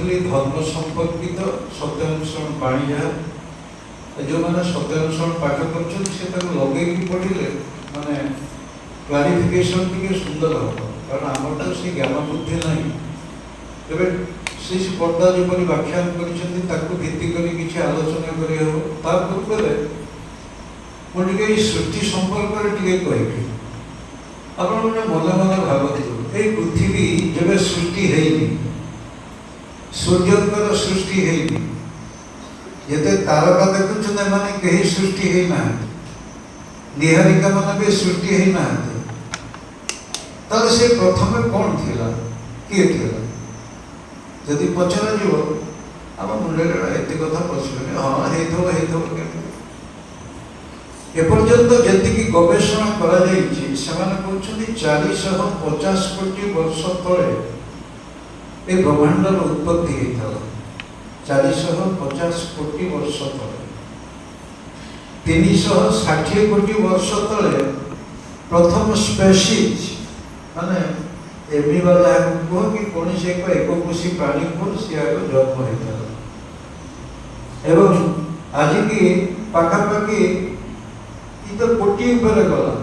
पढ़ुली धर्म संपर्कित सत्यानुसरण बाणी जहाँ जो मैंने सत्यानुसरण पाठ कर लगे पढ़ले माने क्लारिफिकेशन टी सुंदर हम कारण आम तो से ज्ञान बुद्धि ना तेज से पर्दा जोपरी व्याख्यान करती किसी आलोचना कर मुझे सृष्टि संपर्क कह आप मन मन भावतु ये पृथ्वी जब सृष्टि है सूर्यंकर सृष्टि है जिते तारका देखुं मैंने कहीं सृष्टि है ना निहारिका मान भी सृष्टि है ना ताले से प्रथम कौन थिला किए थिला जदि पचरा जीव आम मुंडे एत कथा पशुनी हाँ हे एपर्यंत जी गवेषणा कर 450 कोटी वर्ष तले ये ब्रह्मांडर उत्पत्ति होता 450 कोटी वर्ष तले 360 कोटी वर्ष तले प्रथम स्पेसीज माने एमनी वाला कह कि कौन से एककोशी प्राणी को सी आग जन्म होता एवं आज की पाखापाखि तो कोटी ऊपर गला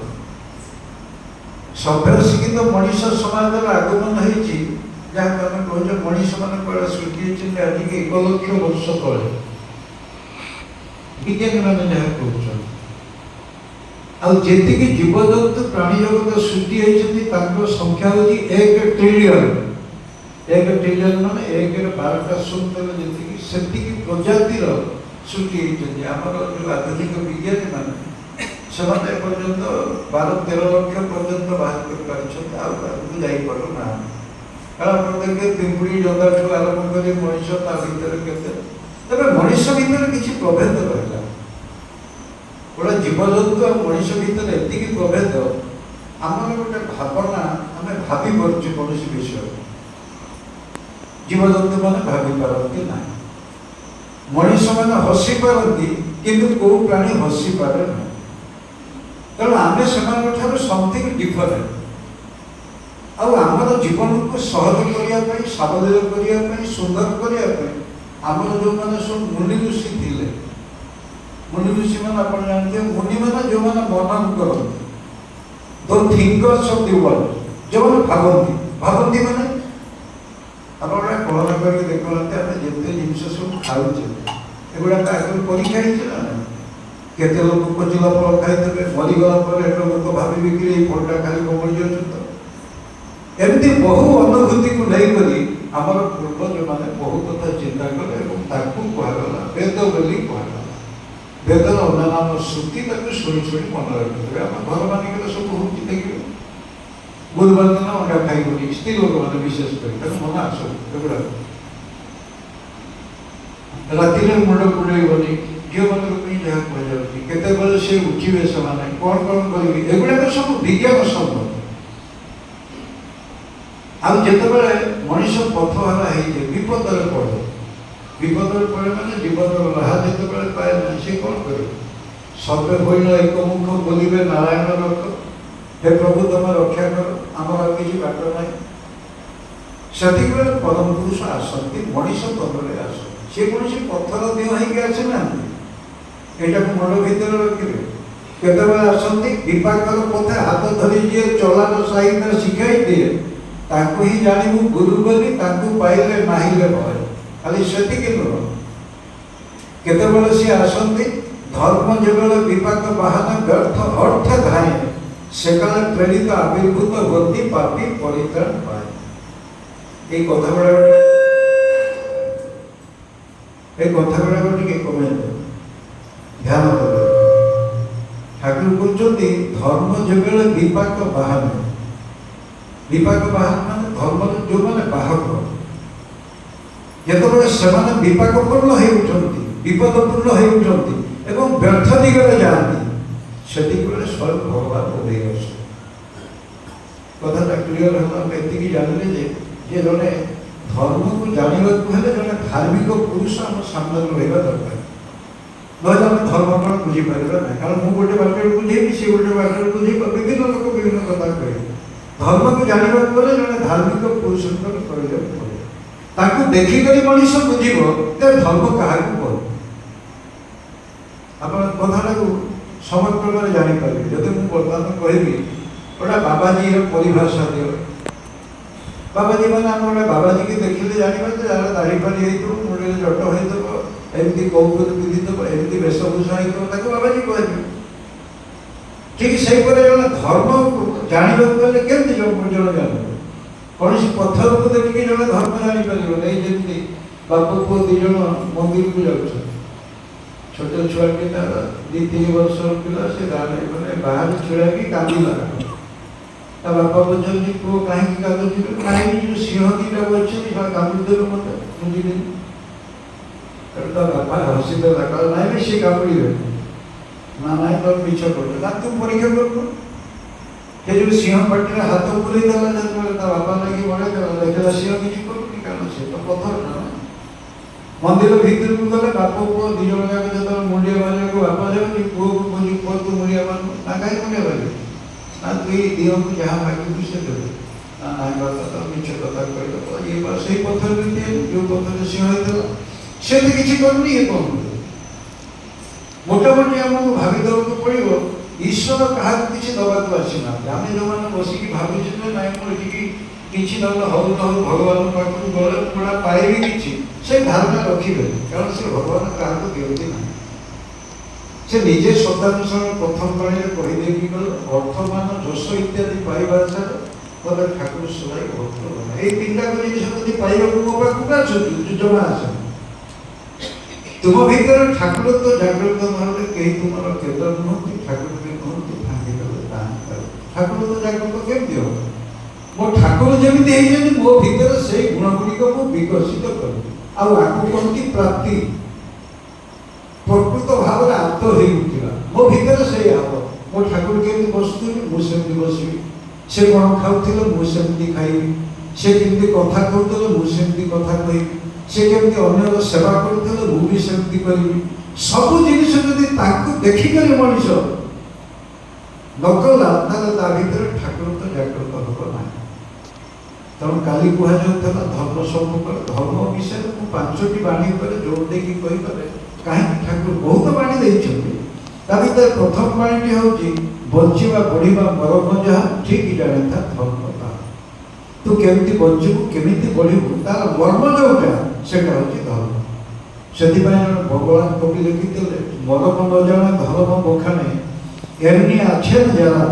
सभ्य शिक्षित मनीष समाज आगमन होती जहाँ तुम कह मनीष मान सृष्टि आज की 1 लाख वर्ष तले विज्ञानी मैंने जहाँ कह आती जीवजंतु प्राणी जगत सृष्टि होती संख्या हूँ 1 ट्रिलियन 1 ट्रिलियन मान 1/12 सूत्र जी प्रजातिर सृष्टि होती आमर जो आधुनिक विज्ञानी मान से पर्यंत 12-13 लाख पर्यंत बाहर कर जाना कारण देखिए पिंपुड़ी जंगा ठूँ आरंभ कर मनीष तेज मनीष भितर किसी प्रभेद रहा गोटे जीवजंतु और मनीष भितर एति प्रभेद आम गोटे भावना आम भावी पार्चे कौन विषय जीवजंतु मैंने भावी पारती ना मनीष मैंने हसी पारती किंतु कौ प्राणी हसी पारे ना तेणु आम से समथिंग डिफरेंट आमर जीवन को सहज करने सावलील करने सुंदर करने आमर जो मैंने सब मुनि ऋषि थे मुनि ऋषि मैंने आप जानते मुनि मैंने जो मैंने मनन करते the thinkers of the world जो मैंने भावती मैंने आप कल्पना करके देखते आम जिते जिन सब खाऊे एगुड़ा आगे परीक्षा ना केते लोग कोचिला फल खाई मरीगला लोक भावी कि फलटा खाली कमल जाऊँ एमती बहु अनुभूति को लेकर आमर पूर्वज मैंने बहु कथा चिंता कले कहगला वेद बोली कहगला वेदर अन्य श्रुति शुणी शुणी मन रखिए आम घर मानिक सब हूँ देखिए गुरुवार दिन अंडा खाई स्त्री लोक मैंने विशेष कर मन आसगुड़ा राति मुंड कुड़ेबनी झील मान जहाँ कह से उठे से कौन कौन करेंगे एगुड़ा सब विज्ञान सम्मत आते मनीष पथहारा हो विपद पड़े मैंने जीवन राह जो पाए ना सी कौन कर सर्वे होल एकमुख बोलिए नारायण रख हे प्रभु तुम रक्षा कर आमर किसी बाट ना से परम पुरुष आसती मनीष पदरे आस सी कौन पत्थर देह होगी आसना यहाँ को मन भर रखिए केतवे आसती विपाकर पथे हाथ धरी जी चलार साहित्य शिखाई दिए ताकू ही जानू गुरु बोली पाइले नाहिले भय खाली से नुह केतबेले सी आसती धर्म जो विपाक बाहन व्यर्थ अर्थ धाए से काले प्रेरित आविर्भूत होती पापी परित्राण पाए ये कथा गुड़ा कमे ध्यान करें ठाकुर कहते धर्म जो विपाक बाहन मान धर्म जो मैंने बाहक जिते से विपाकपूर्ण हो विपदपूर्ण हो व्यर्थ दिगरे जाती से स्वयं भगवान उदय कथा क्लीयर है जानले जे जड़े धर्म को जानवा जड़े धार्मिक पुरुष आम सामने रहा दरकार ना धर्म कौन बुझीपार ना कारण मुझे गोटे बाटर बुझेबी सी गोटे बाटर बुझे विभिन्न लोक विभिन्न कथा कहे धर्म को जानवा जड़े धार्मिक पुरुष प्रयोजन पड़े ताकू देखिक मनीष बुझिब धर्म क्या कह आप कथा समग्र जापर जब मुझे बर्तमान कहबी गोटा बाबाजी परिभाषा दियो बाबाजी मैंने आम गोटे बाबाजी की देखिले जानवर जार दाढ़ी फाड़ी हो मुंडे जट हो एमती कौपुर पिंधि एमती वेशभूषा हो बाबाजी कह ठीक से धर्म जानवाक गले केमती जन जान कौन पत्थर को देखिए जब धर्म जापर नहीं जमी बाप पुओ दिज मंदिर को जाऊँ छोट छुआटे तार 2-3 वर्ष पिला से मैंने बाहर छिड़ा कि कांदिला ता बापा पचार पुओ कहीं कांदुची कहीं जो सिंह दीटा अच्छे कामुदेव मत मुझे बापा हसी देला ना सी कामुड़ी ना ना तो मिछ कर तू परीक्षा कर जो सिंह पाटे हाथ बुले देला बापा लगे बड़े देखा सिंह किसी करूनी कारण से तो पत्थर ना मंदिर भीतर को गले बाप पुओ दिज जाक जो मुंडिया मारे बापा जाऊँगी पुओ को खोजी पुओ तू मुंडिया मारू ना कहीं मुंडिया मारे ना तु दिह को जहाँ मांगू से देवे ना ना बात तो मिछ कथा कह ये बात से पत्थर भी जो पत्थर सिंह होता से तो किसी करनी ये कौन मोटामोटी आमको भावी देवाक पड़ो ईश्वर क्या किसी दवाक आसीना आम जो मैंने बसिक भावुचे ना मोटी किसी ना हौ न हो भगवान पाखक गले मुड़ा पाइबी कि से धारणा रखिए कारण से भगवान क्या दिखती ना से निजे श्रद्धानुसार प्रथम पाणी कहीदे कि गल अर्थमान झोस इत्यादि पाइबा छाड़ ठाकुर सदाई भक्त बना ये 3टा जिन जब पाइबा मो पाक योजना आस तुम भीतर ठाकुर तो जागृत ना कहीं तुम केदार नुहति ठाकुर भी नुहति भांगी गले ठाकुर तो जागृत केमती हम मो ठाकुर जमी मो भीतर से गुण गुड़िक विकसित कर आगू कौन की प्राप्ति प्रकृत भाव में आत्म हो उठा मो भीतर से हम मो ठाकुर केमती बसुरी मुझे बसबी से कौन खाऊल मुझे खाइबी से केमती कथा कहूल मुझे कथा कहबी से केमती अन्य सेवा करूँ मुझे सेमती करी सब जिन देखिक मनीष नकला ता भीतर ठाकुर तो जागृत हम ना तेणु काली कहला धर्म सम्मुख धर्म विषय में 5टी बाणी पर जोर देकी कहीपर कहीं ठाकुर बहुत बाणी देते भर प्रथम बाणी हूँ बंचा बढ़िया मरम जहाँ ठीक जाने था धर्म का तू केमती बंचबू केमी बढ़ू तार मर्म जोटा से धर्म से भगवान कवि लिखी मरम न जाने धर्म बखाने एमनी आछे न जरा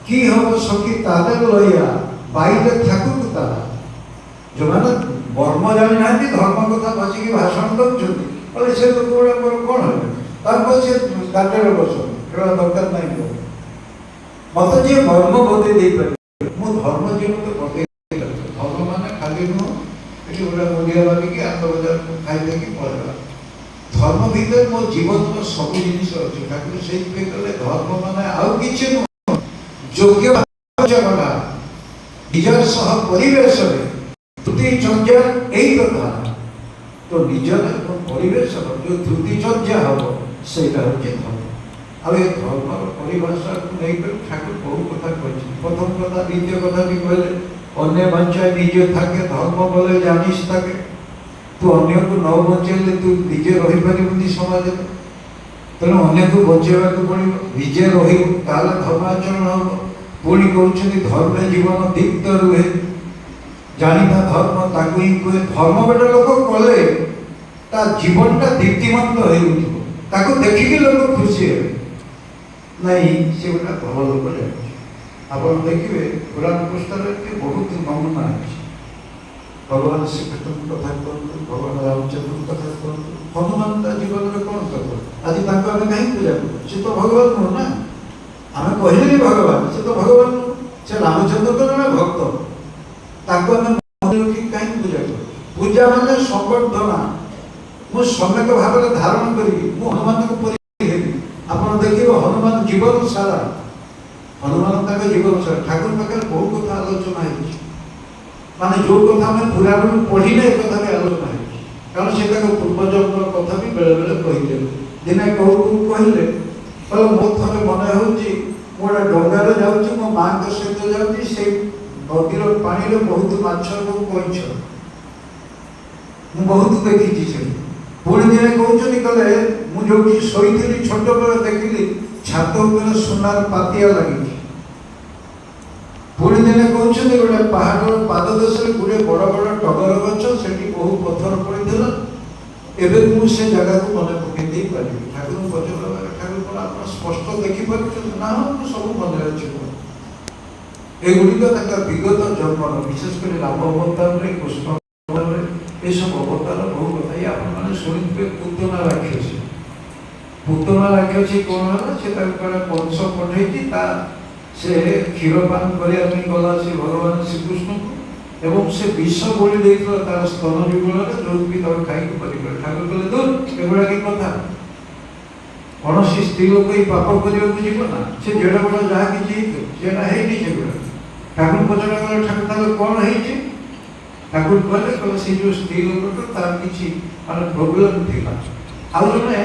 कि हम सखी तादर लइया बाइले ठाकुर तारा जो मैंने मर्म जानी ना धर्म कथा बसिक भाषण दौरान से लोक गुड़ा कौन है से गाटर बस दरकार नहीं मत जी मर्म बदे मो धर्म जीवन तो बदे धर्म मान खाली नुह ये गोटे मुंडिया मारिक आनंद बजार खाई पड़ेगा धर्म भीतर मो जीवन सब जिन अच्छे ठाकुर से कले धर्म मान आउ कि योग्य कथा निजर सह परिवेश त्रुटि चर्या यही कथा तो निजर परिवेश जो त्रुटि चर्या हम से धर्म आ धर्म परिभाषा को लेकर ठाकुर बहु कथा कही प्रथम कथा द्वितीय कथा भी कहले अन्य बंचाए निजे थाके धर्म बोले जानिस थाके तू अन्य को न बचेले तू निजे रही पारिबुनी समाज तेणु अन्य को बचेवा पड़ो निजे रही धर्माचरण हम पुणी कहते धर्म जीवन दीप्त रुहे जानिता धर्म ताकू ही कहे धर्म गोटे लोक कले जीवन टा दीप्तिमंत हो देखिक लोक खुशी हे नहीं से गोटे भल लोक जाए आप देखिए पुराण पुस्तक बहुत नमूना अच्छे भगवान श्रीकृष्ण कथा कहतु भगवान रामचंद्र कथा कहतु हनुमान जीवन में कौन कर आज आम कहीं पूजा कर सी तो भगवान नुह ना आम कहले भगवान से तो भगवान से रामचंद्र तो जड़े भक्त कहीं पूजा कर पूजा मान संवर्धना मुझ सम्यक भाव में धारण करी हनुमान को आप देखिए हनुमान जीवन सारा हनुमान जीवन सारा ठाकुर पाखे बहुत कथा आलोचना माने जो कथा आम पुराण पढ़ी ना एक कथा भी आलोचना कारण से पूर्वजों कथा भी बेले बेले कही दिने कौ कहले मो थे मन हो गोटे डंगार जाऊँ मो माँ सहित जाऊँगी से नदीर पानी बहुत माछ कईछ ମୁଁ ବହୁତ ଦେଖିଛି ସେଠି। ପୁଣି ଦିନେ କହୁଛନ୍ତି କହିଲେ ମୁଁ ଯୋଉଠି ଶୋଇଥିଲି ଛୋଟବେଳେ ଦେଖିଲି ଛାତ ଉପରେ ସୁନାର ପାତିଆ ଲାଗିଛି। ପୁଣି ଦିନେ କହୁଛନ୍ତି ଗୋଟେ ପାହାଡ଼ର ପାଦ ଦେଶରେ ଗୋଟେ ବଡ଼ ବଡ଼ ଟଗର ଗଛ, ସେଠି ବହୁ ପଥର ପଡ଼ିଥିଲା। ଏବେ ମୁଁ ସେ ଜାଗାକୁ ମନେ ପକେଇ ଦେଇପାରିବି। ଠାକୁରଙ୍କୁ ପଚାରିଲା ଠାକୁର କ'ଣ ଆପଣ ସ୍ପଷ୍ଟ ଦେଖିପାରୁଛନ୍ତି? ନା ମୁଁ ସବୁ ମନେ ଅଛି। ଏଗୁଡ଼ିକ ତାଙ୍କର ବିଗତ ଜନ୍ମର, ବିଶେଷ କରି ରାମ ଅବତାରରେ, କୃଷ୍ଣ ଅବତାରରେ, ଏସବୁ ଅବତାର ବହୁ କଥା। ଆପଣମାନେ ଶୁଣିଥିବେ ପୁତନା ରାକ୍ଷସୀ। ପୁତନା ରାକ୍ଷସୀ କ'ଣ ହେଲା? ସେ ତାକୁ କୁଆଡ଼େ କଂସ ପଠେଇଛି, ସେ କ୍ଷୀରପାନ କରିବା ପାଇଁ ଗଲା ସେ ଭଗବାନ ଶ୍ରୀକୃଷ୍ଣଙ୍କୁ, ଏବଂ ସେ ବିଷ ବୋଳି ଦେଇଥିଲା ତାର ସ୍ତନ ଯୁଗଳରେ, ଯୋଉଠି ତାକୁ ଖାଇକି ପରିବାର। ଠାକୁର କହିଲେ ଦୂର, ଏଗୁଡ଼ା କି କଥା? କୌଣସି ସ୍ତ୍ରୀ ଲୋକ ଏଇ ପାପ କରିବାକୁ ଯିବ ନା? ସେ ଯେଡ଼େ ବଡ଼ ଯାହା କିଛି ହେଇଥିବ, ସେଟା ହେଇନି ସେଗୁଡ଼ା। ଠାକୁର ପଚରା ଗଲେ ଠାକୁର ତାଙ୍କର କ'ଣ ହେଇଛି? ଠାକୁର କହିଲେ ସେ ଯେଉଁ ସ୍ତ୍ରୀ ଲୋକଟା ତାର କିଛି ମାନେ ପ୍ରୋବ୍ଲେମ୍ ଥିଲା। ଆଉ ଜଣେ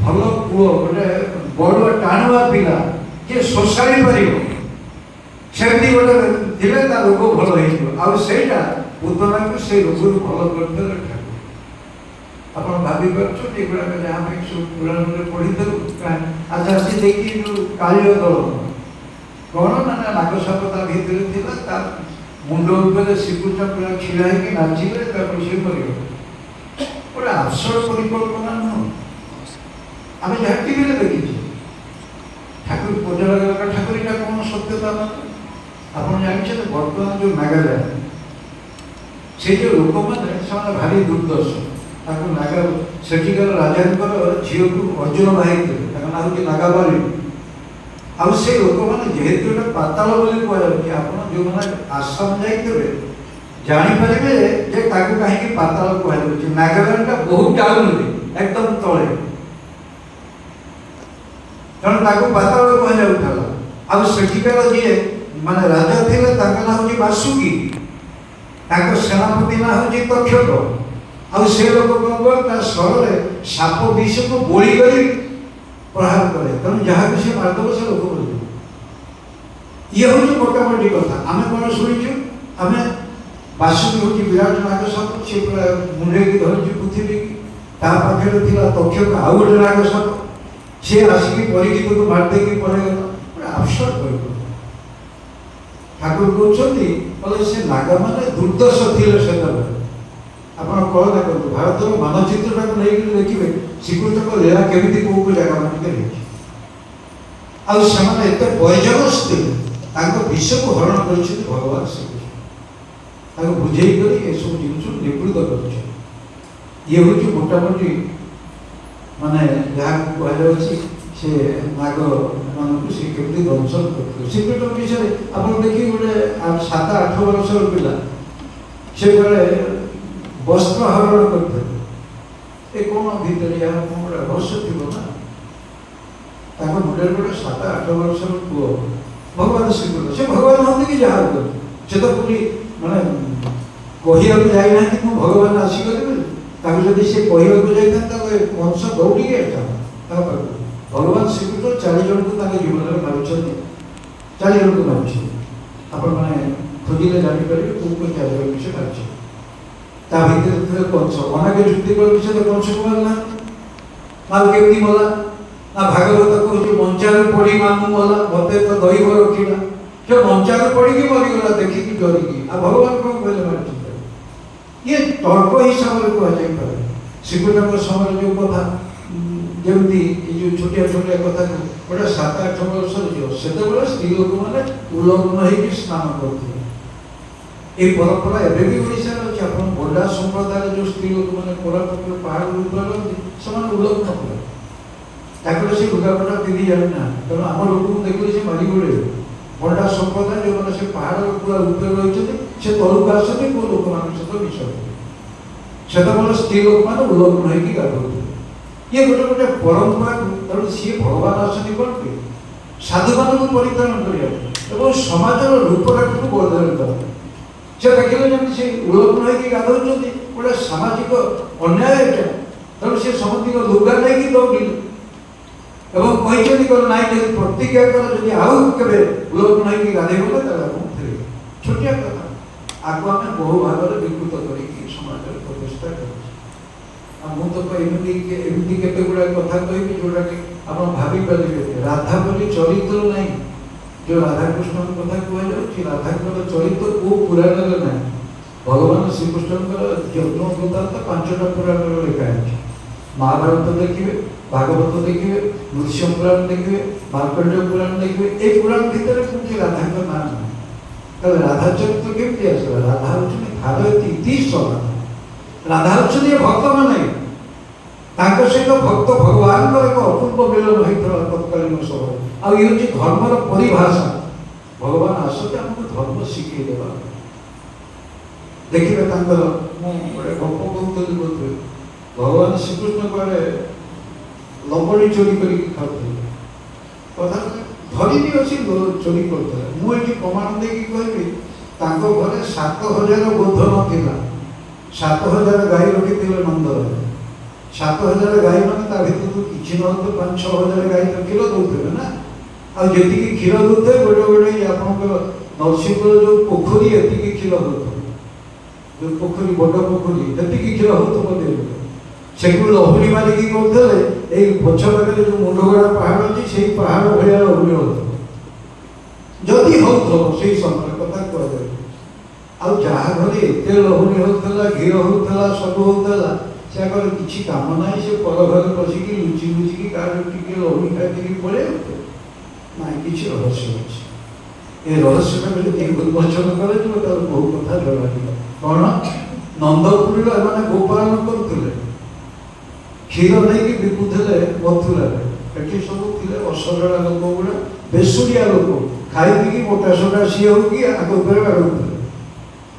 ଭଲ ପୁଅ, ଗୋଟେ ବଡ଼ ଟାଣୁଆ ପିଲା କିଏ ଶୋଷାଳି ପାରିବ, ସେମିତି ଗୋଟେ ଥିଲେ ତା ରୋଗ ଭଲ ହେଇଯିବ। ଆଉ ସେଇଟା ପୁତନାକୁ ସେଇ ରୋଗରୁ ଭଲ କରିଦେଲେ ଠାକୁର। ଆପଣ ଭାବିପାରୁଛନ୍ତି ଏଗୁଡ଼ାକ ଯାହା ଆମେ ସବୁ ପୁରାଣରେ ପଢ଼ିଥାଉ। ଆଚ୍ଛା, ଆସି ଦେଖି ଯେଉଁ କାଳିୟ ଦଳ କ'ଣ ନା ନାଗସାପ ତା ଭିତରେ ଥିଲା, ତା ମୁଣ୍ଡ ଉପରେ ଶ୍ରୀକୃଷ୍ଣ ପୁରା ଛିଡ଼ା ହେଇକି ନାଚିଲେ, ତାପରେ ସେ କରିଗଲେ। ଗୋଟେ ଆଶ୍ଚର୍ଯ୍ୟ ପରିକଳ୍ପନା ନୁହଁ? ଆମେ ଯାହା ଟିଭିରେ ଦେଖିଛୁ। ଠାକୁର ପଚରା ଗଲା ଠାକୁର ଏଇଟା କ'ଣ ସତ୍ୟତା? ଆପଣ ଜାଣିଛନ୍ତି ବର୍ତ୍ତମାନ ଯେଉଁ ନାଗାଲ୍ୟାଣ୍ଡ, ସେ ଯେଉଁ ଲୋକମାନେ ସେମାନେ ଭାରି ଦୁର୍ଦ୍ଦଶ। ତାଙ୍କୁ ନାଗା ସେଠିକାର ରାଜାଙ୍କର ଝିଅକୁ ଅର୍ଜୁନ ବାହାଇଥିଲେ, ତାଙ୍କ ନାଁ ହେଉଛି ନାଗାବାଲି। ଆଉ ସେ ଲୋକମାନେ ଯେହେତୁ ଗୋଟେ ପାତାଳ ବୋଲି କୁହାଯାଉଛି, ଆପଣ ଯେଉଁମାନେ ଆସାମ ଯାଇଥିବେ ଜାଣିପାରିବେ ଯେ ତାକୁ କାହିଁକି ପାତାଳ କୁହାଯାଉଛି। ନାଗାଲ୍ୟାଣ୍ଡଟା ବହୁତ ଟାଉନରେ, ଏକଦମ ତଳେ, ତେଣୁ ତାକୁ ପାତାଳ କୁହାଯାଉଥିଲା। ଆଉ ସେଠିକାର ଯିଏ ମାନେ ରାଜା ଥିଲେ ତାଙ୍କ ନାଁ ହେଉଛି ବାସୁକି, ତାଙ୍କ ସେନାପତି ନାଁ ହେଉଛି ତକ୍ଷକ। ଆଉ ସେ ଲୋକ କ'ଣ କରେ, ତା ସ୍ୱରରେ ସାପ ବିଷକୁ ବୋଳି କରି ପ୍ରହାର କରେ, ତେଣୁ ଯାହାକୁ ସେ ମାରିଦେବ ସେ ଲୋକ ବଳିଯିବ। ଇଏ ହେଉଛି ମୋଟାମୋଟି କଥା। ଆମେ କ'ଣ ଶୁଣିଛୁ? ଆମେ ବାସୁକି ହେଉଛି ବିରାଟ ନାଗସାପ, ସେ ପୁରା ମୁଣ୍ଡେଇକି ଧରିଛି ପୃଥିବୀକି। ତା ପାଖରେ ଥିଲା ତକ୍ଷକ, ଆଉ ଗୋଟେ ନାଗସାପ, ସିଏ ଆସିକି ପରିଚିତକୁ ମାରିଦେଇକି ପଳେଇଗଲା। ଗୋଟେ ଆଫସୋସ କରିବ। ଠାକୁର କହୁଛନ୍ତି କହିଲେ ସେ ନାଗମାନେ ଦୁର୍ଦ୍ଦଶ ଥିଲେ ସେତେବେଳେ। ଆପଣ କଳନା କରନ୍ତୁ, ଭାରତର ମାନଚିତ୍ରଟାକୁ ନେଇକି ଦେଖିବେ ଶ୍ରୀକୃଷ୍ଣଙ୍କ ଲୀଳା କେମିତି କୋଉ କୋଉ ଜାଗା ମାନଙ୍କରେ ହେଇଛି। ଆଉ ସେମାନେ ଏତେ ବୈଜନସ ଥିଲେ, ତାଙ୍କ ବିଷକୁ ହରଣ କରିଛନ୍ତି ଭଗବାନ ଶ୍ରୀକୃଷ୍ଣ। ତାଙ୍କୁ ବୁଝେଇ କରି ଏସବୁ ଜିନିଷକୁ ନିବୃତ୍ତ କରୁଛନ୍ତି। ଇଏ ହେଉଛି ମୋଟାମୋଟି ମାନେ ଯାହାକୁ କୁହାଯାଉଛି ସେ ନାଗ ମାନଙ୍କୁ ସେ କେମିତି ଦଂଶନ କରୁଥିଲେ। ଶ୍ରୀକୃଷ୍ଣ ବିଷୟରେ ଆପଣ ଦେଖିକି ଗୋଟେ 7-8 ବର୍ଷର ପିଲା ସେ ବେଳେ ବସ୍ତ୍ର ହରଣ କରିଥିଲେ। ଏ କ'ଣ ଭିତରେ ଏହା କ'ଣ ଗୋଟେ ରହସ୍ୟ ଥିବ ନା? ତାଙ୍କ ମୁଣ୍ଡରେ ଗୋଟେ 7-8 ବର୍ଷର ପୁଅ ଭଗବାନ ଶ୍ରୀକୃଷ୍ଣ, ସେ ଭଗବାନ ହୁଅନ୍ତି କି ଯାହା ହୁଅନ୍ତି, ସେ ତ ପୁଣି ମାନେ କହିବାକୁ ଯାଇନାହାନ୍ତି ମୁଁ ଭଗବାନ ଆସିଗଲି ବୋଲି। ତାକୁ ଯଦି ସେ କହିବାକୁ ଯାଇଥାନ୍ତା ତାହେଲେ କଂସ ଦୌଡ଼ିକି ଆସିଥାନ୍ତା ତାଙ୍କ ପାଖକୁ। ଭଗବାନ ଶ୍ରୀକୃଷ୍ଣ 40 ଜଣଙ୍କୁ ତାଙ୍କ ଜୀବନରେ ମାରିଛନ୍ତି, 40 ଜଣଙ୍କୁ ମାରିଛନ୍ତି। ଆପଣମାନେ ଖୋଜିଲେ ଜାଣିପାରିବେ କୋଉ କୋଉ 40 ଜଣ ବିଷୟ ମାରିଛନ୍ତି। ତା ଭିତରେ ଥିଲେ କଂସ। ଅନେକ ଯୁକ୍ତି କରି ବିଷୟରେ କଂସକୁ ମାରିଲା, ମାଲ କେମିତି ମଲା ନା ଭାଗବତ କହୁଛି ମଞ୍ଚାରେ ପଡ଼ି ମାମୁଁ ମଲା, ମତେ ତ ଦୈବ ରଖିଲା। ସେ ମଞ୍ଚାରେ ପଡ଼ିକି ମରିଗଲା ଦେଖିକି ଡରିକି। ଆଉ ଭଗବାନ କ'ଣ କହିଲେ ମାରିଛନ୍ତି? ଇଏ ତର୍କ ହିସାବରେ କୁହାଯାଇପାରେ। ଶ୍ରୀକୃଷ୍ଣଙ୍କ ସମୟରେ ଯେଉଁ କଥା, ଯେମିତି ଏ ଯେଉଁ ଛୋଟିଆ ଛୋଟିଆ କଥାକୁ ଗୋଟେ 7-8 ବର୍ଷର ଝିଅ, ସେତେବେଳେ ସ୍ତ୍ରୀ ଲୋକମାନେ ଉଲଗ୍ନ ହେଇକି ସ୍ନାନ କରୁଥିଲେ। এই পরম্পরা ଏବେ ବି ଓଡ଼ିଶାରେ ଅଛି। ଆପଣ ବଣ୍ଡା ସମ୍ପ୍ରଦାୟର ଯେଉଁ ସ୍ତ୍ରୀ ଲୋକମାନେ କୋରାପୁଟର ପାହାଡ଼ ଉପରେ ରହନ୍ତି, ସେମାନେ ଉଲଗ୍ନ କଲେ। ତାଙ୍କର ସେ ଲୁଗାପଟା ପିନ୍ଧି ଜାଣିନାହାନ୍ତି, ତେଣୁ ଆମ ଲୋକଙ୍କୁ ଦେଖିଲେ ସେ ମାରି ଗୋଡ଼େଇବେ। ବଣ୍ଡା ସମ୍ପ୍ରଦାୟ ଯେଉଁମାନେ ସେ ପାହାଡ଼ ପୁରା ଉପରେ ରହିଛନ୍ତି, ସେ ତଳକୁ ଆସନ୍ତି କେଉଁ ଲୋକମାନଙ୍କ ସହିତ ମିଶନ୍ତି। ସେତେବେଳେ ସ୍ତ୍ରୀ ଲୋକମାନେ ଉଲଗ୍ନ ହେଇକି ଗାଧଉଥିଲେ। ଇଏ ଗୋଟେ ଗୋଟେ ପରମ୍ପରାକୁ, ତେଣୁ ସିଏ ଭଗବାନ ଆସନ୍ତି କ'ଣ କି ସାଧୁମାନଙ୍କୁ ପରିତ୍ରାଣ କରିବାକୁ ଏବଂ ସମାଜର ରୂପରେଖକୁ ବଦଳାଇ ଦେବା। ସେ ଦେଖିଲେ ଯେମିତି ସେ ଉଲଗ୍ନ ହେଇକି ଗାଧଉଛନ୍ତି, ଗୋଟେ ସାମାଜିକ ଅନ୍ୟାୟ ଏଇଟା। ତେଣୁ ସେ ସମସ୍ତଙ୍କ ଲୁଗା ନେଇକି ଦୌଡ଼ିଲେ ଏବଂ କହିଛନ୍ତି କ'ଣ ନାଇଁ, ଯଦି ପ୍ରତିଜ୍ଞା କର ଯଦି ଆଉ କେବେ ଉଲଗ୍ନ ହେଇକି ଗାଧେଇବ ତାହେଲେ ଆପଣ ଫେରିବେ। ଛୋଟିଆ କଥା, ଆକୁ ଆମେ ବହୁ ଭାବରେ ବିକୃତ କରିକି ସମାଜରେ ପ୍ରତିଷ୍ଠା କରିଛି। ଆଉ ମୁଁ ତ ଏମିତି କେତେ ଗୁଡ଼ାଏ କଥା କହିବି ଯୋଉଟାକି ଆପଣ ଭାବିପାରିବେ। ରାଧା ବୋଲି ଚରିତ୍ର ନାହିଁ। ଯୋଉ ରାଧାକୃଷ୍ଣଙ୍କ କଥା କୁହାଯାଉଛି, ରାଧାଙ୍କର ଚରିତ୍ର କୋଉ ପୁରାଣରେ ନାହିଁ। ଭଗବାନ ଶ୍ରୀକୃଷ୍ଣଙ୍କର ଜନ୍ମ ବୃତ୍ତାନ୍ତ 5ଟା ପୁରାଣରେ ଲେଖା ହେଇଛି। ମହାଭାରତ ଦେଖିବେ, ଭାଗବତ ଦେଖିବେ, ନୃସିଂହ ପୁରାଣ ଦେଖିବେ, ମାର୍କଣ୍ଡେୟ ପୁରାଣ ଦେଖିବେ, এই ପୁରାଣ ଭିତରେ କୋଉଠି ରାଧାଙ୍କ ନାଁ ନାହିଁ। ତାହେଲେ ରାଧା ଚରିତ୍ର କେମିତି ଆସିଲା? ରାଧା ହେଉଛନ୍ତି ଭାରତ ଇତିଶ। ରାଧା ହେଉଛନ୍ତି ଭକ୍ତମାନେ। ତାଙ୍କ ସହିତ ଭକ୍ତ ଭଗବାନଙ୍କର ଏକ ଅପୂର୍ବ ମିଳନ ହୋଇଥିଲା ତତ୍କାଳୀନ ସମୟରେ। ଆଉ ଇଏ ହେଉଛି ଧର୍ମର ପରିଭାଷା। ଭଗବାନ ଆସନ୍ତି ଆମକୁ ଧର୍ମ ଶିଖେଇ ଦେବା। ଦେଖିବେ ତାଙ୍କର, ମୁଁ ଗୋଟେ ଗପ କହୁଥିଲି ବୋଧହୁଏ, ଭଗବାନ ଶ୍ରୀକୃଷ୍ଣ କୁଆଡ଼େ ଲବଣୀ ଚୋରି କରିକି ଖାଉଥିଲେ। କଥା ଧରିନି ଅଛି ଚୋରି କରୁଥିଲେ। ମୁଁ ଏଠି ପ୍ରମାଣ ଦେଇକି କହିବି, ତାଙ୍କ ଘରେ 7,000 ଗୋଧ ନଥିଲା। 7,000 ଗାଈ ରଖିଥିଲେ ନନ୍ଦରେ। 7,000 ଗାଈ ମାନେ ତା ଭିତରୁ କିଛି ନହେଲେ 5-6,000 ଗାଈ ତ କ୍ଷୀର ଦଉଥିବେ ନା। ଆଉ ଯେତିକି କ୍ଷୀର ଦଉଥିବେ ଗୋଟେ ଗୋଟେ ଆପଣଙ୍କର ନରସିଂହପୁର ଯୋଉ ପୋଖରୀ ଏତିକି କ୍ଷୀର ଦଉଥିବ। ଯୋଉ ପୋଖରୀ, ବଡ଼ ପୋଖରୀ, ସେତିକି କ୍ଷୀର ହଉଥିବ। ସେଠୁ ଲହୁଣୀ ମାରିକି କରୁଥିଲେ। ଏଇ ପଛ ପାଖରେ ଯୋଉ ମୁଣ୍ଡଗଡ଼ା ପାହାଡ଼ ଅଛି, ସେଇ ପାହାଡ଼ ଭଳିଆ ଲହୁଣୀ ହଉଥିବ, ଯଦି ହଉଥିବ ସେଇ ସମୟ କଥା କୁହାଯାଏ। ଆଉ ଯାହା ଘରେ ଏତେ ଲହୁଣୀ ହଉଥିଲା, ଘିଅ ହଉଥିଲା, ସବୁ ହଉଥିଲା, ସେ ଆଗରେ କିଛି କାମ ନାହିଁ। ସେ ପର ଘରେ ପଶିକି ଲୁଚି ଲୁଚିକି କାହାର ଟିକେ ଲହୁଣୀ ଖାଇକି ପଳେଇ ଆଉଥିଲେ। ନାଇଁ, କିଛି ରହସ୍ୟ ଅଛି। ଏ ରହସ୍ୟଟାକୁ ଯଦି ଉନ୍ମୋଚନ କରାଯିବ ତାର ବହୁ କଥା ଜଣାଯିବ। କ'ଣ? ନନ୍ଦପୁରୀର ଏମାନେ ଗୋପାଳନ କରୁଥିଲେ, କ୍ଷୀର ନେଇକି ବିକୁଥିଲେ ମଥୁରାରେ। ଏଠି ସବୁ ଥିଲେ ଅସରଳା ଲୋକ ଗୁଡ଼ା, ବେସୁରିଆ ଲୋକ, ଖାଇକି ମୋଟା ସୋଟା ସିଏ ହଉ କି ଆଗ ଉପରେ ବାଡ଼ଉଥିଲେ।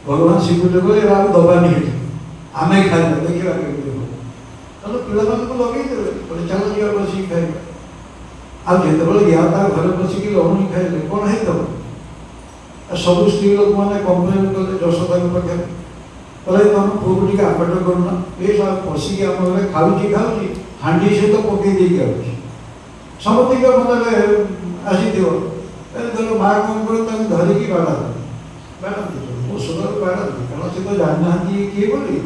ଭଗବାନ ଶ୍ରୀକୃଷ୍ଣ କହିଲେ ଆଉ ଦବାନି, ଏଠି ଆମେ ଖାଇବା, ଦେଖିବା କେମିତି ହବ। ତାହେଲେ ପିଲାମାନଙ୍କୁ ଲଗେଇଦେବେ, କହିଲେ ଚାଲ ଯିବା ବସିକି ଖାଇବା। ଆଉ ଯେତେବେଳେ ୟା ତା ଘରେ ବସିକି ଲହୁଣୀ ଖାଇଲେ କ'ଣ ହେଇଥିବ? ସବୁ ସ୍ତ୍ରୀ ଲୋକମାନେ କମ୍ପ୍ଲେନ୍ କଲେ ଯଶୋଦାଙ୍କ ପାଖରେ, କହିଲେ ତମ ପୁଅକୁ ଟିକେ ଆପଟ କରୁନ, ଏ ସବୁ ପଶିକି ଆମ ଘରେ ଖାଉଛି ହାଣ୍ଡି ସହିତ ପକେଇ ଦେଇକି ଆଉଛି। ସମସ୍ତଙ୍କ ମନରେ ଆସିଥିବ। ତେଣୁ ମା କ'ଣ କରେ, ତାକୁ ଧରିକି ବାଡ଼ାନ୍ତି। ଔଷଧକୁ ବାଡ଼ାନ୍ତି, କାରଣ ସେ ତ ଜାଣିନାହାନ୍ତି କିଏ ବୋଲି।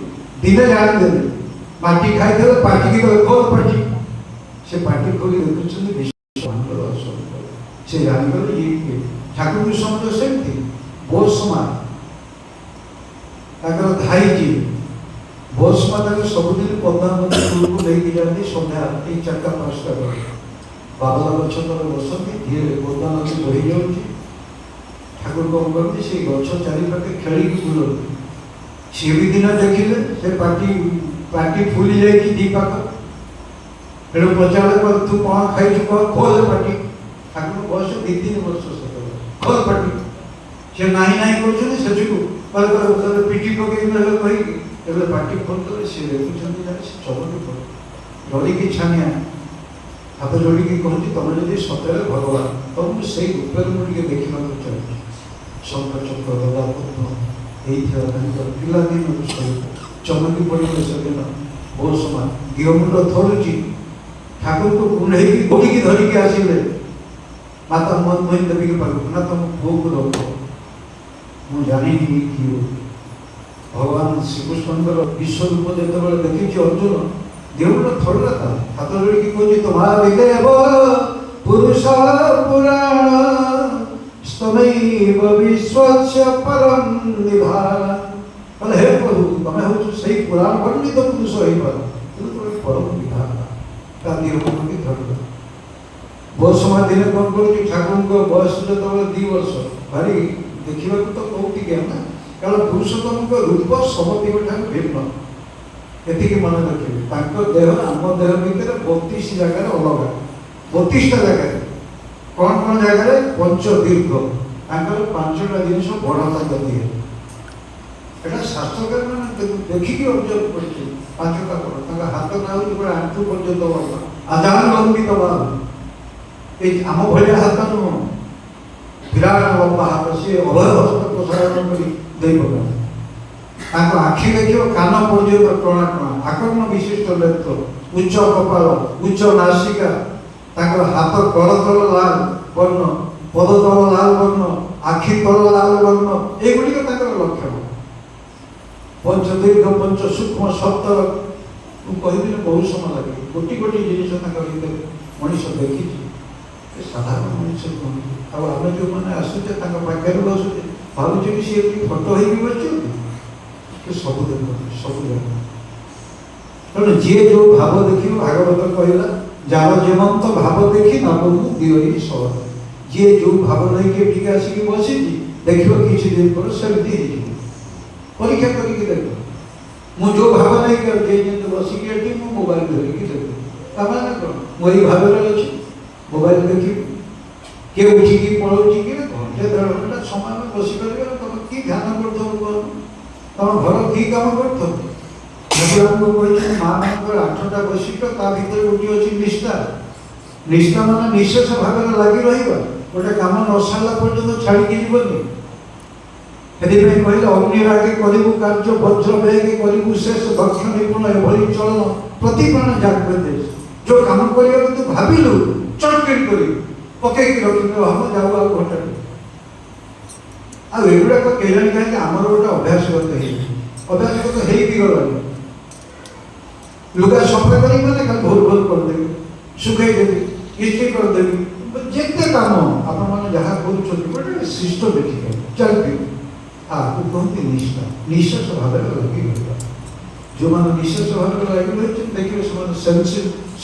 ଦିନେ ଜାଣିଦେଲେ, ମାଟି ଖାଇଥିଲେ, ପାଟିକି ଖୋଲ ପାଟି। ସେ ପାଟି ଖୋଲି ଦେଖୁଛନ୍ତି ସେ ଜାଣିଗଲେ ଇଏ କିଏ। ଠାକୁର ସମୟ ସେମିତି ବୋସମା ତାଙ୍କର ଧାଇଛି। ବୋସମା ତାଙ୍କୁ ସବୁଦିନ ପଦ୍ମାବତୀ କୂଳକୁ ନେଇକି ଯାଆନ୍ତି ସନ୍ଧ୍ୟା 4-5ଟା ବେଳେ। ବାବଲା ଗଛ ତଳେ ବସନ୍ତି, ଧୀରେ ପଦ୍ମା ନଦୀ ବହି ଯାଉଛି। ଠାକୁର କ'ଣ କରନ୍ତି, ସେଇ ଗଛ ଚାରିପାଖେ ଖେଳିକି ବୁଲନ୍ତି। ସିଏ ବି ଦିନ ଦେଖିଲେ ସେ ପାଟି ଫୁଲି ଯାଇଛି ଦି ପାଖ। ତେଣୁ ପଚାରିଲେ, ତୁ କ'ଣ ଖାଇଛୁ କହ, ଖୋଲ ପାଟି। ଠାକୁର ବୟସ 2-3 ବର୍ଷ ସେତେବେଳେ, ଖୋଲ ପାଟି। ସେ ନାହିଁ କରୁଛନ୍ତି। ସେଠିକୁ ପିଠି ପକେଇକି ନେଲେ କହିକି ଏବେ ପାଟି ଖୋଲିଦେଲେ। ସିଏ ଦେଖୁଛନ୍ତି, ସେ ଚମକି ପଡ଼େ, ଡରିକି ଛାନିଆ ହାତ ଯୋଡ଼ିକି କହୁଛି, ତମେ ଯଦି ସତରେ ଭଗବାନ, ତମକୁ ସେଇ ରୂପରେ ମୁଁ ଟିକେ ଦେଖିବାକୁ ଚାହୁଁଛି। ଶଙ୍ଖ ଚକ୍ର ଗଦା ପଦ୍ମ ହେଇଥିବା ତାଙ୍କର ପିଲାଦିନରୁ ସହିତ ଚମକି ପଡ଼ିଲେ। ସେଦିନ ବହୁତ ସମୟ ଦିହ ମୁଣ୍ଡ ଥରୁଛି। ଠାକୁରଙ୍କୁ କୁଣ୍ଢେଇକି ଗୋଡ଼ିକି ଧରିକି ଆସିଲେ। ମାତା ମୋହିନ ଦେବୀଙ୍କ ପାଖକୁ, ନା ତମ ପୁଅକୁ ରଖ, ମୁଁ ଜାଣିନି କିଏ। ଭଗବାନ ଶ୍ରୀକୃଷ୍ଣଙ୍କର ବିଶ୍ୱରୂପ ଯେତେବେଳେ ଦେଖିଛି ଅର୍ଜୁନ, ଦେହ ମୁଣ୍ଡ ଥରିଲା। ତା ହାତ ଯୋଡ଼ିକି କହୁଛି, ତୁମାରି ଦେବ ପୁରୁଷ ପୁରାଣ ସ୍ତମୈବ ବିଶ୍ୱସ୍ୟ ପରଂ ନିଧାନ। କହିଲେ, ହେ ପ୍ରଭୁ, ତମେ ହେଉଛ ସେଇ ପୁରାଣ ବର୍ଣ୍ଣିତ ପୁରୁଷ ହେଇପାର, କିନ୍ତୁ ତମେ ପରମ ନିଧାନ। ତା ଦେହ ମୁଣ୍ଡକି ଧରିଲା। ବହୁତ ସମୟ ଦିନେ କ'ଣ କରୁଛି, ଠାକୁରଙ୍କ ବୟସ ଯେତେବେଳେ 2 ବର୍ଷ, ଭାରି ଦେଖିବାକୁ ତ କୌତିକିଆ ନା, କାରଣ ପୁରୁଷୋତ୍ତମଙ୍କ ରୂପ ସମସ୍ତଙ୍କ ଠାରୁ ଭିନ୍ନ। ଏତିକି ମନେ ରଖିବେ, ତାଙ୍କ ଦେହ ଆମ ଦେହ ଭିତରେ 32 ଜାଗାରେ ଅଲଗା। 32ଟା ଜାଗାରେ କ'ଣ ଜାଗାରେ ପଞ୍ଚ ଦୀର୍ଘ, ତାଙ୍କର 5ଟା ଜିନିଷ ବଡ଼ ତାଙ୍କ ଦିଏ। এটা স্বাস্থ্যকর মানে ଦେଖିକି ଅବଜର୍ଭ କରିଛି। 5ଟା ବଡ଼, ତାଙ୍କ ହାତ ନା ହେଉଛି ଗୋଟେ ଆଣ୍ଠୁ ପର୍ଯ୍ୟନ୍ତ ବଡ଼, ଆଜାନ ଲମ୍ବିତ ବାହୁ। ଏଇ ଆମ ଭଳିଆ ହାତ ନୁହଁ, ବିରାଟ ଲମ୍ବା ହାତ। ସିଏ ଅଭୟ ହସ୍ତ ପ୍ରସାରଣ କରି ଦେଇ ପକାନ୍ତି। ତାଙ୍କ ଆଖି ଦେଖିବ କାନ ପର୍ଯ୍ୟନ୍ତ ଟଣା ଟଣା, ଆକର୍ଣ୍ଣ ବିଶିଷ୍ଟ ନେତ୍ର, ଉଚ୍ଚ କପାଳ, ଉଚ୍ଚ ନାସିକା। ତାଙ୍କର ହାତ କରତଳ ଲାଲ ବର୍ଣ୍ଣ, ପଦତଳ ଲାଲ ବର୍ଣ୍ଣ, ଆଖି ତଳ ଲାଲ ବର୍ଣ୍ଣ, ଏଗୁଡ଼ିକ ତାଙ୍କର ଲକ୍ଷଣ। ପଞ୍ଚଦୀର୍ଘ ପଞ୍ଚ ସୂକ୍ଷ୍ମ ସପ୍ତର ମୁଁ କହିବିନି ବହୁତ ସମୟ ଲାଗେ। କୋଟି କୋଟି ଜିନିଷ ତାଙ୍କ ଭିତରେ ମଣିଷ ଦେଖିଛି। ଏ ସାଧାରଣ ମଣିଷ କୁହନ୍ତି। ଆଉ ଆମେ ଯେଉଁମାନେ ଆସୁଛେ ତାଙ୍କ ପାଖରେ ବସୁଛେ ଭାବୁଛେ କି ସିଏ ଏଠି ଫଟୋ ହେଇକି ବସିଛନ୍ତି, ସେ ସବୁ ଦେଖନ୍ତି, ସବୁ ଜାଣନ୍ତି। ତେଣୁ ଯିଏ ଯେଉଁ ଭାବ ଦେଖିବ, ଭାଗବତ କହିଲା ଯାର ଯେମନ୍ତ ଭାବ ଦେଖି ନବକୁ ଦିଅରି ସହର। ଯିଏ ଯେଉଁ ଭାବ ନେଇକି ଏଠିକି ଆସିକି ବସିଛି ଦେଖିବ କିଛି ଦିନ ପରେ ସେମିତି ହେଇଯିବ। ପରୀକ୍ଷା କରିକି ଦେଖ। ମୁଁ ଯେଉଁ ଭାବ ନେଇକି ଯେମିତି ବସିକି ଏଠି ମୁଁ ମୋବାଇଲ ଧରିକି ଦେଖୁ, ତାମାନେ କ'ଣ ମୁଁ ଏଇ ଭାବରେ ଅଛି ମୋବାଇଲ ଦେଖିବି? କିଏ ଉଠିକି ପଳାଉଛି କି ଘଣ୍ଟେ ଦେଢ଼ ଘଣ୍ଟା ସମୟ ବସିପାରିବେ ନା? ତମେ କି ଧ୍ୟାନ କରୁଥିବ କୁହ? ତମ ଘର କି କାମ କରୁଥିବ? ଠାକୁରଙ୍କୁ କହିଛନ୍ତି ମା ମାନଙ୍କର 8ଟା ବୈଶିଷ୍ଟ୍ୟ, ତା ଭିତରେ ଗୋଟିଏ ଅଛି ନିଷ୍ଠା। ନିଷ୍ଠା ମାନେ ନିଃଶେଷ ଭାବରେ ଲାଗି ରହିବା, ଗୋଟେ କାମ ନ ସାରିଲା ପର୍ଯ୍ୟନ୍ତ ଛାଡ଼ିକି ଯିବନି। ସେଥିପାଇଁ କହିଲେ ଅଗ୍ନିରାଗେ କରିବୁ କାର୍ଯ୍ୟ, ବଜ୍ର ବେଗେ କରିବୁ ଶେଷ, ଦକ୍ଷ ନିପୁଣ ଏଭଳି ଚଳନ ପ୍ରତି ପ୍ରାଣ ଜାଗ୍ରତ ଦେଶ। ଯେଉଁ କାମ କରିବାକୁ ତୁ ଭାବିଲୁ ଚଟକିରି କରିବୁ, ପକେଇକି ରଖିବେ ହବ ଯାଉ ଆଉ ଘଣ୍ଟାଟେ। ଆଉ ଏଗୁଡ଼ାକ କେଜାଣି କାହିଁକି ଆମର ଗୋଟେ ଅଭ୍ୟାସଗତ ହେଇଛି, ଅଭ୍ୟାସଗତ ହେଇକି ଗଲାଣି। ଲୁଗା ସଫା କରିକି ମାନେ ଖାଲି ଭୋର ଭୋର କରିଦେବି, ଶୁଖେଇଦେବି, ଇସ୍ତ୍ରୀ କରିଦେବି, ଯେତେ କାମ ଆପଣମାନେ ଯାହା କରୁଛନ୍ତି ଗୋଟେ ସିଷ୍ଟମେଟିକ୍ ଚାଲିଥିବ। ଆକୁ କୁହନ୍ତି ନିଷ୍ଠା, ନିଃଶେଷ ଭାବରେ ଲାଗି ରହିବା। ଯେଉଁମାନେ ନିଃଶେଷ ଭାବରେ ଲାଗି ରହିଛନ୍ତି ଦେଖିବେ ସେମାନେ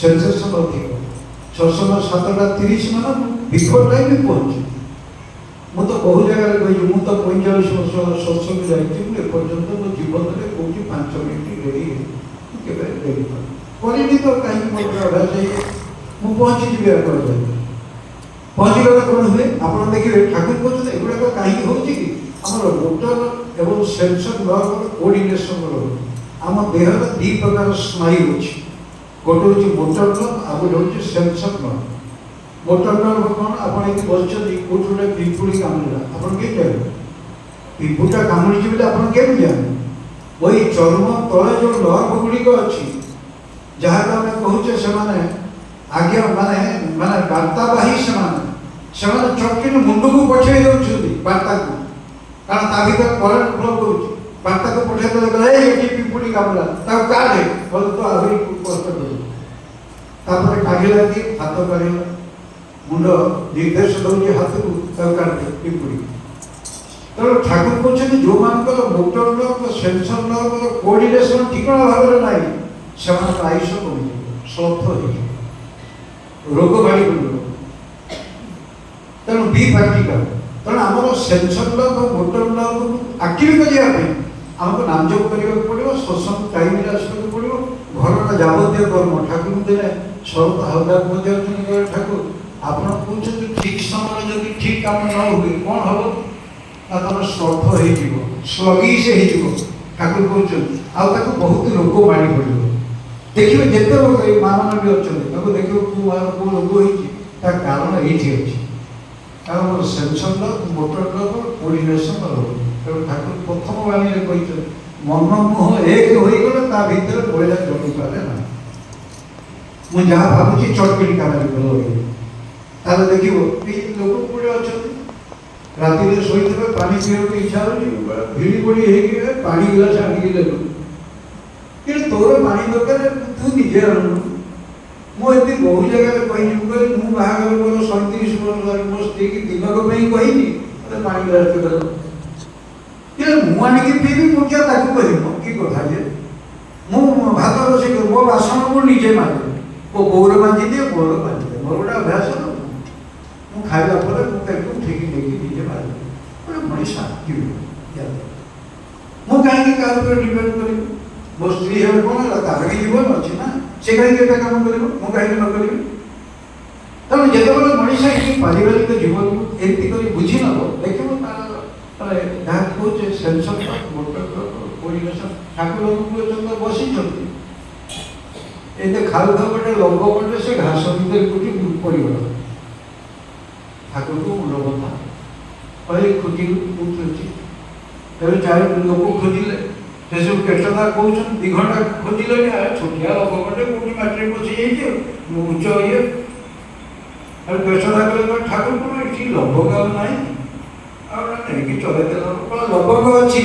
ସେନ୍ସେସନ୍ ଅଧିକ। 7:30 ମାନେ ବିଫୋର ଟାଇମ୍ ପହଞ୍ଚେ। ମୁଁ ତ ବହୁ ଜାଗାରେ କହିଛି, ମୁଁ ତ 45 ବର୍ଷ ସତ୍ସଙ୍ଗ ଯାଇଛି, ମୁଁ ଏପର୍ଯ୍ୟନ୍ତ ମୋ ଜୀବନରେ କୋଉଠି 5 ମିନିଟ୍ ଡେରି କେବେ ଡେରି କରିନି ତ କାହିଁକି ମୋର ଅଭ୍ୟାସ ହେଇଛି, ମୁଁ ପହଞ୍ଚିଯିବି ଆପଣ ଯାଇ। ପହଞ୍ଚିଗଲେ କ'ଣ ହୁଏ ଆପଣ ଦେଖିବେ, ଠାକୁର କହୁଛନ୍ତି ଏଗୁଡ଼ାକ କାହିଁକି ହେଉଛି କି ଆମର ମୋଟର ଏବଂ ସେନ୍ସର ନର୍ଭର କୋର୍ଡିନେସନ୍ ରହୁଛି। ଆମ ଦେହର 2 ପ୍ରକାର ସ୍ନାୟୁ ଅଛି, ଗୋଟେ ହେଉଛି ମୋଟର ନର୍ଭ, ଆଉ ଗୋଟେ ହେଉଛି ସେନ୍ସର ନର୍ଭ। ମୋଟର ନର୍ଭ କ'ଣ? ଆପଣ ଏଠି ବସିଛନ୍ତି, କୋଉଠି ଗୋଟେ ପିମ୍ପୁଡ଼ି କାମୁଡ଼ିଲା, ଆପଣ କେମିତି ଜାଣିବେ? ପିମ୍ପୁଡ଼ିଟା କାମୁଡ଼ିଛି ବୋଲି ଆପଣ କେମିତି ଜାଣିବେ? ওই চর্ম তলে যে নর্ভ গুড়িক অছি, যাহাকে আমি কହୁଛେ ସେମାନେ ଆଜ୍ଞା ମାନେ ବାର୍ତ୍ତାବାହୀ, ସେମାନେ ଚଟକିନି ମୁଣ୍ଡକୁ ପଠେଇ ଦେଉଛନ୍ତି ବାର୍ତ୍ତାକୁ, କାରଣ ତା ଭିତରେ କରେଣ୍ଟ ଫ୍ଲୋ କରୁଛି। ବାର୍ତ୍ତାକୁ ପଠେଇ ଦେଲେ ଏଠି ପିମ୍ପୁଡ଼ି କାମୁଡ଼ିଲା, ତାକୁ କାଢ଼େ, ଭଲ ତ ଆହୁରି କଷ୍ଟ କରିବ। ତାପରେ କାଢ଼ିଲା କି ହାତ କାଢ଼ିଲା, ମୁଣ୍ଡ ନିର୍ଦ୍ଦେଶ ଦେଉଛି ହାତକୁ, ତାକୁ କାଢ଼ିଦେ ପିମ୍ପୁଡ଼ି। ତେଣୁ ଠାକୁର କହୁଛନ୍ତି ଯେଉଁମାନଙ୍କର ମୋଟର ନର୍ଭ ସେନ୍ସର ନର୍ଭର କୋର୍ଡିନେସନ୍ ଠିକଣା ଭାବରେ ନାହିଁ, ସେମାନଙ୍କ ଆୟୁଷ କମିଯିବ, ସ୍ୱଥ ହେଇଯିବ, ରୋଗ ବାଡ଼ି ପଡ଼ିବ। ତେଣୁ ବି ପ୍ରାକ୍ଟିକାଲ। ତେଣୁ ଆମର ସେନ୍ସର ନର୍ଭ ମୋଟର ନର୍ଭକୁ ଆକ୍ଟିଭ୍ କରିବା ପାଇଁ ଆମକୁ ନାମ ଜପ କରିବାକୁ ପଡ଼ିବ, ସତ୍ସଙ୍ଗ ଟାଇମ୍ରେ ଆସିବାକୁ ପଡ଼ିବ। ଘରର ଯାବତୀୟ କର୍ମ ଠାକୁରଙ୍କୁ ଦେଲେ ଶରତ ହାଲଦାର ମଧ୍ୟ ଅଛନ୍ତି ଠାକୁର ଆପଣ କହୁଛନ୍ତି ଠିକ୍ ସମୟରେ ଯଦି ଠିକ୍ କାମ ନ ହୁଏ କ'ଣ ହେବ ନା ତମର ସ୍ୱଥ ହେଇଯିବ, ସ୍ଲଗିଶ ହେଇଯିବ ଠାକୁର କହୁଛନ୍ତି। ଆଉ ତାକୁ ବହୁତ ରୋଗ ମାଡ଼ି ପଡ଼ିବ। ଦେଖିବେ ଯେତେ ରୋଗ ଏଇ ମା ମାନେ ବି ଅଛନ୍ତି, ତାକୁ ଦେଖିବ କେଉଁ ରୋଗ ହେଇଛି, ତା କାରଣ ଏଇଠି ଅଛି। କାରଣ ମୋର sensor nerve motor nerve coordination ରହୁଛି। ତେଣୁ ଠାକୁର ପ୍ରଥମ ବାଣୀରେ କହିଛନ୍ତି ମନ ମୁହଁ ଏକ ହୋଇଗଲେ ତା ଭିତରେ ମଇଳା ଜମିପାରେ ନାହିଁ। ମୁଁ ଯାହା ଭାବୁଛି ଚଟକିରି କାମରେ ଭଲ ହୋଇଗଲି। ତାହେଲେ ଦେଖିବ ଏଇ ଲୋକ ଗୁଡ଼େ ଅଛନ୍ତି ରାତିରେ ଶୋଇଥିବେ, ପାଣି ପିଇବାକୁ ଇଚ୍ଛା ହେଉଛି, ଭିଡ଼ି ପଡ଼ି ହେଇକି ପାଣି ଗ୍ଲାସ ଆଣିକି ଦେଲୁ, କିନ୍ତୁ ତୋର ପାଣି ଦରକାର ତୁ ନିଜେ ଆଣୁନୁ। ମୁଁ ଏମିତି ବହୁ ଜାଗାରେ କହିଛି, ମୁଁ କହିଲି ମୁଁ ବାହାଘର ମୋର 37 ବର୍ଷ ଧରି ମୋ ସ୍ତ୍ରୀକି ଦିନକ ପାଇଁ କହିନି ମୋତେ ପାଣି ଗ୍ଲାସ ଦେଲ, କିନ୍ତୁ ମୁଁ ଆଣିକି ପିଇବି, ମୁଁ କିଏ ତାକୁ କହିବି? କି କଥା ଯେ ମୁଁ ଭାତ ରୋଷେଇ କরি, ମୋ ବାସନ ମୁଁ ନିଜେ ମାଜେ, ମୋ ବୋଉର ମାଜିଦିଏ, ମୋର ମାଜିଦିଏ, ମୋର ଗୋଟେ ଅଭ୍ୟାସ। ମୁଁ ଖାଇବା ପରେ ମୁଁ ତାକୁ ଉଠିକି ନେଇକି ନିଜେ ମାରିବି, ଗୋଟେ ମଣିଷ ଆକ୍ଟିଭ। ମୁଁ କାହିଁକି କାହା ଉପରେ ଡିପେଣ୍ଡ କରିବି? ମୋ ସ୍ତ୍ରୀ ହେବେ କ'ଣ ହେଲା, ତାର ବି ଜୀବନ ଅଛି ନା, ସେ କାହିଁକି ଏତେ କାମ କରିବ, ମୁଁ କାହିଁକି ନ କରିବି? ତେଣୁ ଯେତେବେଳେ ମଣିଷ ଏଇ ପାରିବାରିକ ଜୀବନକୁ ଏମିତି କରି ବୁଝି ନେବ, ଦେଖିବ ତାର ଯାହା କହୁଛେ ସେନ୍ସର ମୋଟର କୋର୍ଡିନେସନ୍। ଠାକୁରଙ୍କୁ ବସିଛନ୍ତି ଏତେ ଖାଉ ଖାଉ ଗୋଟେ ଲମ୍ବ ପଟେ ସେ ଘାସ ଭିତରେ କୋଉଠି ପଡ଼ିଗଲା, ଠାକୁରଙ୍କୁ ମୁଣ୍ଡ ବନ୍ଧା କହିଲେ ଖୋଜିଲୁ କୋଉଠି ଅଛି। ତେବେ 4 ଲୋକ ଖୋଜିଲେ, ସେସବୁ କେତେଟା କହୁଛନ୍ତି 2 ଘଣ୍ଟା ଖୋଜିଲେଣି, ଛୋଟିଆ ଲମ୍ବ ପଟେ କୋଉଠି ମାଟିରେ ପଶିଯାଇଛି, ଉଚ୍ଚ ଇଏ। ଆଉ କେତେଟା କଲେ ଠାକୁର କ'ଣ ଏଠି ଲମ୍ବକ ଆଉ ନାହିଁ, ଆଉ ନେଇକି ଚଳେଇ ଦେଲା, କ'ଣ ଲମ୍ବକ ଅଛି